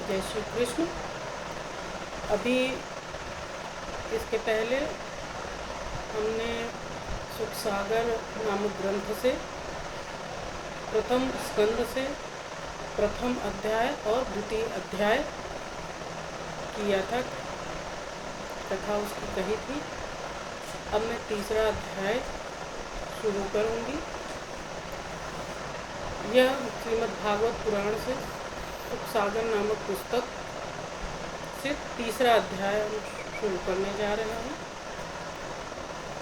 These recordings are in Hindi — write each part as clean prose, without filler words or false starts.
जय श्री कृष्ण। अभी इसके पहले हमने सुख सागर नामक ग्रंथ से प्रथम स्कंद से प्रथम अध्याय और द्वितीय अध्याय किया था, कथा उसकी कही थी। अब मैं तीसरा अध्याय शुरू करूंगी। यह श्रीमद् भागवत पुराण से सुख सागर नामक पुस्तक से तीसरा अध्याय हम शुरू करने जा रहे हैं।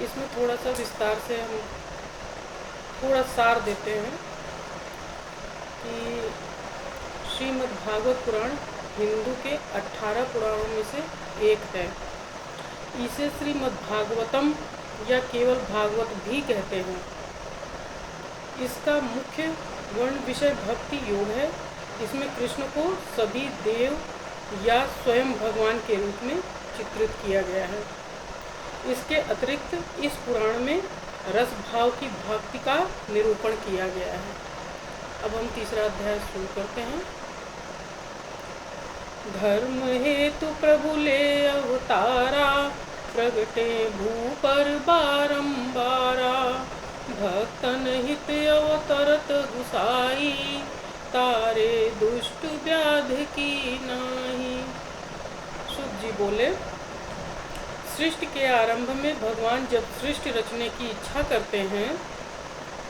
इसमें थोड़ा सा विस्तार से हम थोड़ा सार देते हैं कि श्रीमद् भागवत पुराण हिंदू के 18 पुराणों में से एक है। इसे श्रीमद् भागवतम या केवल भागवत भी कहते हैं। इसका मुख्य वर्ण विषय भक्ति योग है। इसमें कृष्ण को सभी देव या स्वयं भगवान के रूप में चित्रित किया गया है। इसके अतिरिक्त इस पुराण में रस भाव की भक्ति का निरूपण किया गया है। अब हम तीसरा अध्याय शुरू करते हैं। धर्म हेतु प्रभु ले अवतारा, प्रगटे भू पर बारंबारा। भक्तन हित अवतरत गुसाई, तारे दुष्ट व्याध की नाही। शुभ जी बोले, सृष्टि के आरंभ में भगवान जब सृष्टि रचने की इच्छा करते हैं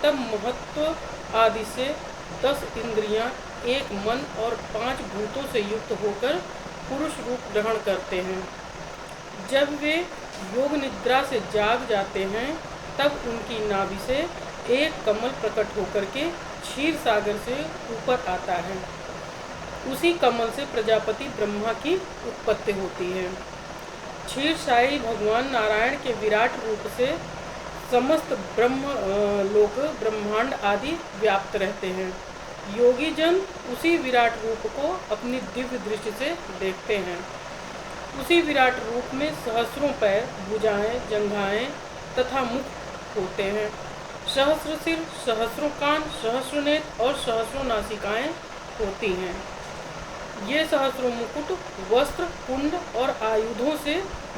तब महत्व आदि से 10 इंद्रियां, एक मन और 5 भूतों से युक्त होकर पुरुष रूप ग्रहण करते हैं। जब वे योग निद्रा से जाग जाते हैं तब उनकी नाभि से एक कमल प्रकट होकर के क्षीर सागर से ऊपर आता है। उसी कमल से प्रजापति ब्रह्मा की उत्पत्ति होती है। क्षीरसाई भगवान नारायण के विराट रूप से समस्त ब्रह्म लोक ब्रह्मांड आदि व्याप्त रहते हैं। योगी जन उसी विराट रूप को अपनी दिव्य दृष्टि से देखते हैं। उसी विराट रूप में सहस्रों पैर, भुजाएं, जंघाएं तथा मुख होते हैं। सहस्र सिर, सहस्रों कान, सहस्र नेत्र और सहस्रों नासिकाएं होती हैं। ये सहस्रों मुकुट, वस्त्र, कुंड और आयुधों से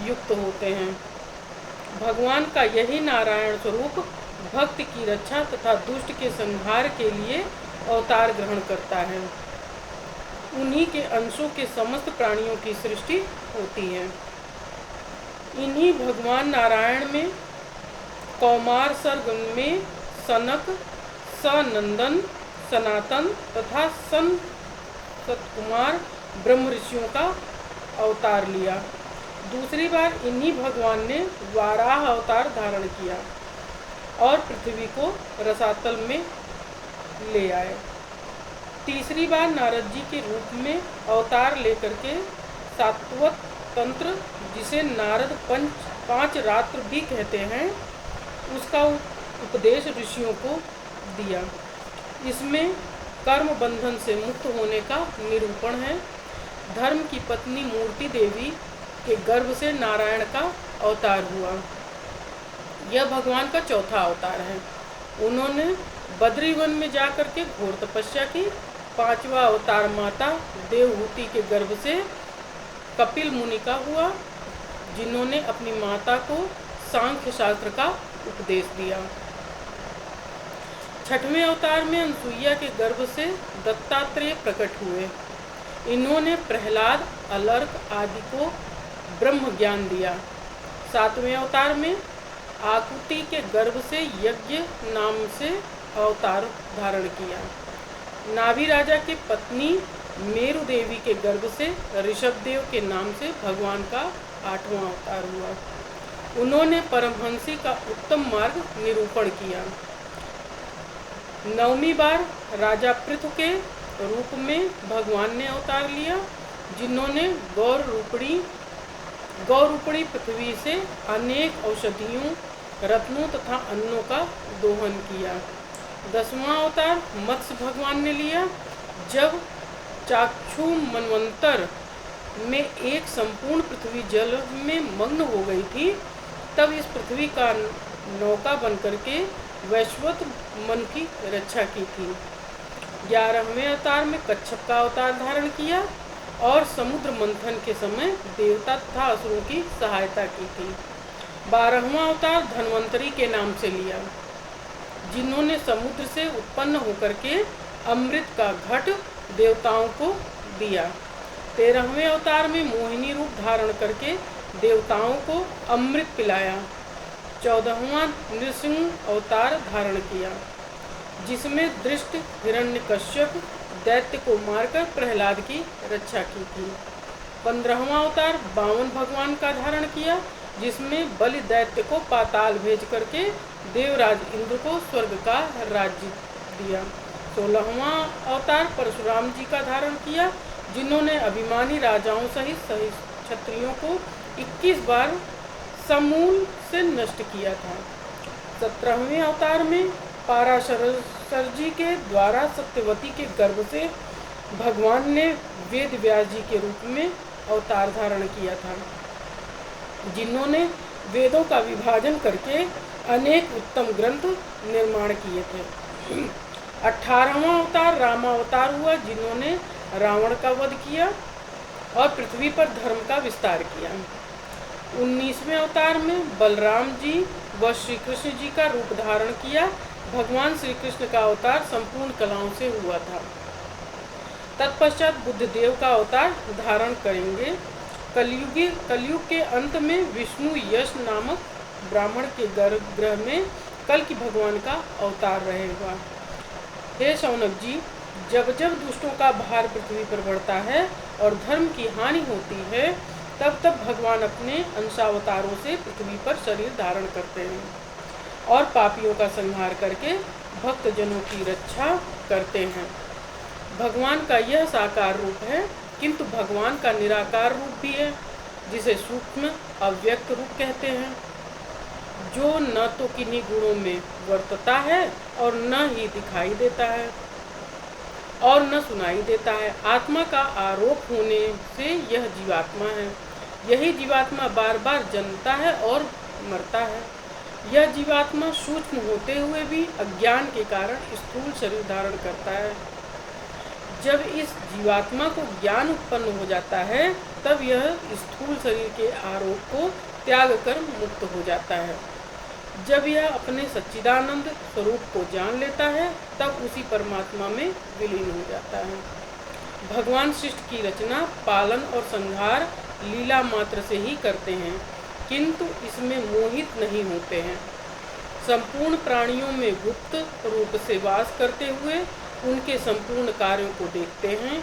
युक्त होते हैं। भगवान का यही नारायण स्वरूप भक्त की रक्षा तथा दुष्ट के संहार के लिए अवतार ग्रहण करता है। उन्हीं के अंशों के समस्त प्राणियों की सृष्टि होती है। इन्हीं भगवान नारायण में कौमार सर्ग में सनक, सनंदन, सनातन तथा सतकुमार ब्रह्म ऋषियों का अवतार लिया। दूसरी बार इन्हीं भगवान ने वाराह अवतार धारण किया और पृथ्वी को रसातल में ले आए। तीसरी बार नारद जी के रूप में अवतार लेकर के सात्वत तंत्र, जिसे नारद पांच रात्र भी कहते हैं, उसका उपदेश ऋषियों को दिया। इसमें कर्म बंधन से मुक्त होने का निरूपण है। धर्म की पत्नी मूर्ति देवी के गर्भ से नारायण का अवतार हुआ। यह भगवान का चौथा अवतार है। उन्होंने बद्रीवन में जाकर के घोर तपस्या की। 5वां अवतार माता देवहूति के गर्भ से कपिल मुनि का हुआ, जिन्होंने अपनी माता को सांख्य शास्त्र का उपदेश दिया। 6वें अवतार में अनसुईया के गर्भ से दत्तात्रेय प्रकट हुए। इन्होंने प्रहलाद, अलर्क आदि को ब्रह्म ज्ञान दिया। 7वें अवतार में आकुति के गर्भ से यज्ञ नाम से अवतार धारण किया। नाभि राजा की पत्नी मेरु देवी के गर्भ से ऋषभदेव के नाम से भगवान का 8वां अवतार हुआ। उन्होंने परमहंसी का उत्तम मार्ग निरूपण किया। 9वीं बार राजा पृथु के रूप में भगवान ने अवतार लिया, जिन्होंने गौरूपणी पृथ्वी से अनेक औषधियों, रत्नों तथा अन्नों का दोहन किया। 10वां अवतार मत्स्य भगवान ने लिया। जब चाक्षु मनवंतर में एक संपूर्ण पृथ्वी जल में मग्न हो गई थी, तब इस पृथ्वी का नौका बनकर के वैश्वत मन की रक्षा की थी। 11वें अवतार में कच्छप का अवतार धारण किया और समुद्र मंथन के समय देवता तथा असुरों की सहायता की थी। 12वां अवतार धन्वंतरी के नाम से लिया, जिन्होंने समुद्र से उत्पन्न होकर के अमृत का घट देवताओं को दिया। 13वें अवतार में मोहिनी रूप धारण करके देवताओं को अमृत पिलाया। 14वां नृसिंह अवतार धारण किया, जिसमें दृष्ट हिरण्यकश्यप दैत्य को मारकर प्रहलाद की रक्षा की थी। 15वां अवतार बामन भगवान का धारण किया, जिसमें बलि दैत्य को पाताल भेज करके देवराज इंद्र को स्वर्ग का राज्य दिया। 16वां अवतार परशुराम जी का धारण किया, जिन्होंने अभिमानी राजाओं सहित क्षत्रियों को 21 बार समूल से नष्ट किया था। 17वें अवतार में पराशर जी के द्वारा सत्यवती के गर्भ से भगवान ने वेद व्यास जी के रूप में अवतार धारण किया था, जिन्होंने वेदों का विभाजन करके अनेक उत्तम ग्रंथ निर्माण किए थे। 18वां अवतार रामावतार हुआ, जिन्होंने रावण का वध किया और पृथ्वी पर धर्म का विस्तार किया। 19वें अवतार में बलराम जी व श्री कृष्ण जी का रूप धारण किया। भगवान श्री कृष्ण का अवतार संपूर्ण कलाओं से हुआ था। तत्पश्चात बुद्धदेव का अवतार धारण करेंगे। कलयुग के अंत में विष्णु यश नामक ब्राह्मण के गर्भगृह में कल की भगवान का अवतार रहेगा। हे शौनक जी, जब जब दुष्टों का भार पृथ्वी पर बढ़ता है और धर्म की हानि होती है, तब तब भगवान अपने अंशावतारों से पृथ्वी पर शरीर धारण करते हैं और पापियों का संहार करके भक्तजनों की रक्षा करते हैं। भगवान का यह साकार रूप है, किंतु भगवान का निराकार रूप भी है, जिसे सूक्ष्म अव्यक्त रूप कहते हैं, जो न तो किन्हीं गुणों में वर्तता है और न ही दिखाई देता है और न सुनाई देता है। आत्मा का आरोप होने से यह जीवात्मा है। यही जीवात्मा बार बार जन्मता है और मरता है। यह जीवात्मा सूक्ष्म होते हुए भी अज्ञान के कारण स्थूल शरीर धारण करता है। जब इस जीवात्मा को ज्ञान उत्पन्न हो जाता है, तब यह स्थूल शरीर के आरोप को त्याग कर मुक्त हो जाता है। जब यह अपने सच्चिदानंद स्वरूप को जान लेता है, तब उसी परमात्मा में विलीन हो जाता है। भगवान सृष्टि की रचना, पालन और संहार लीला मात्र से ही करते हैं, किंतु इसमें मोहित नहीं होते हैं। संपूर्ण प्राणियों में गुप्त रूप से वास करते हुए उनके संपूर्ण कार्यों को देखते हैं।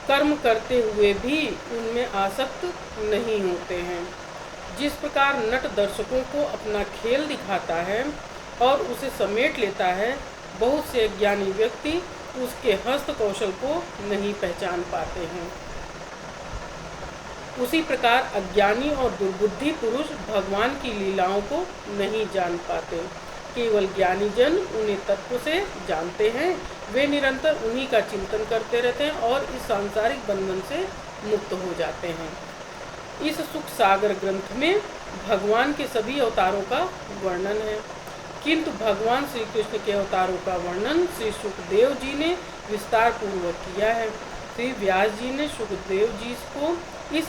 कर्म करते हुए भी उनमें आसक्त नहीं होते हैं। जिस प्रकार नट दर्शकों को अपना खेल दिखाता है और उसे समेट लेता है, बहुत से ज्ञानी व्यक्ति उसके हस्त कौशल को नहीं पहचान पाते हैं। उसी प्रकार अज्ञानी और दुर्बुद्धि पुरुष भगवान की लीलाओं को नहीं जान पाते। केवल ज्ञानी जन उन्हें तत्व से जानते हैं। वे निरंतर उन्हीं का चिंतन करते रहते हैं और इस सांसारिक बंधन से मुक्त हो जाते हैं। इस सुख सागर ग्रंथ में भगवान के सभी अवतारों का वर्णन है, किंतु भगवान श्री कृष्ण के अवतारों का वर्णन श्री सुखदेव जी ने विस्तार पूर्वक किया है। श्री व्यास जी ने सुखदेव जी को इस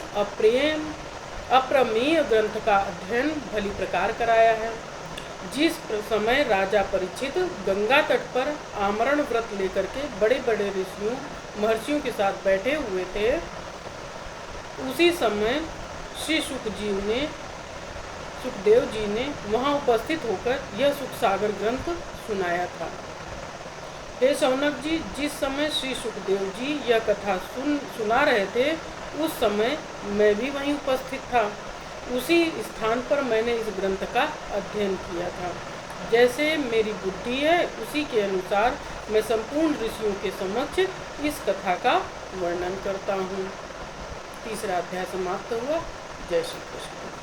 अप्रमेय ग्रंथ का अध्ययन भली प्रकार कराया है। जिस समय राजा परीक्षित गंगा तट पर आमरण व्रत लेकर के बड़े बड़े ऋषियों महर्षियों के साथ बैठे हुए थे, उसी समय श्री सुखदेव जी ने वहां उपस्थित होकर यह सुख सागर ग्रंथ सुनाया था। हे शौनक जी, जिस समय श्री सुखदेव जी यह कथा सुना रहे थे, उस समय मैं भी वहीं उपस्थित था। उसी स्थान पर मैंने इस ग्रंथ का अध्ययन किया था। जैसे मेरी बुद्धि है, उसी के अनुसार मैं संपूर्ण ऋषियों के समक्ष इस कथा का वर्णन करता हूँ। तीसरा अध्याय समाप्त हुआ। जय श्री कृष्ण।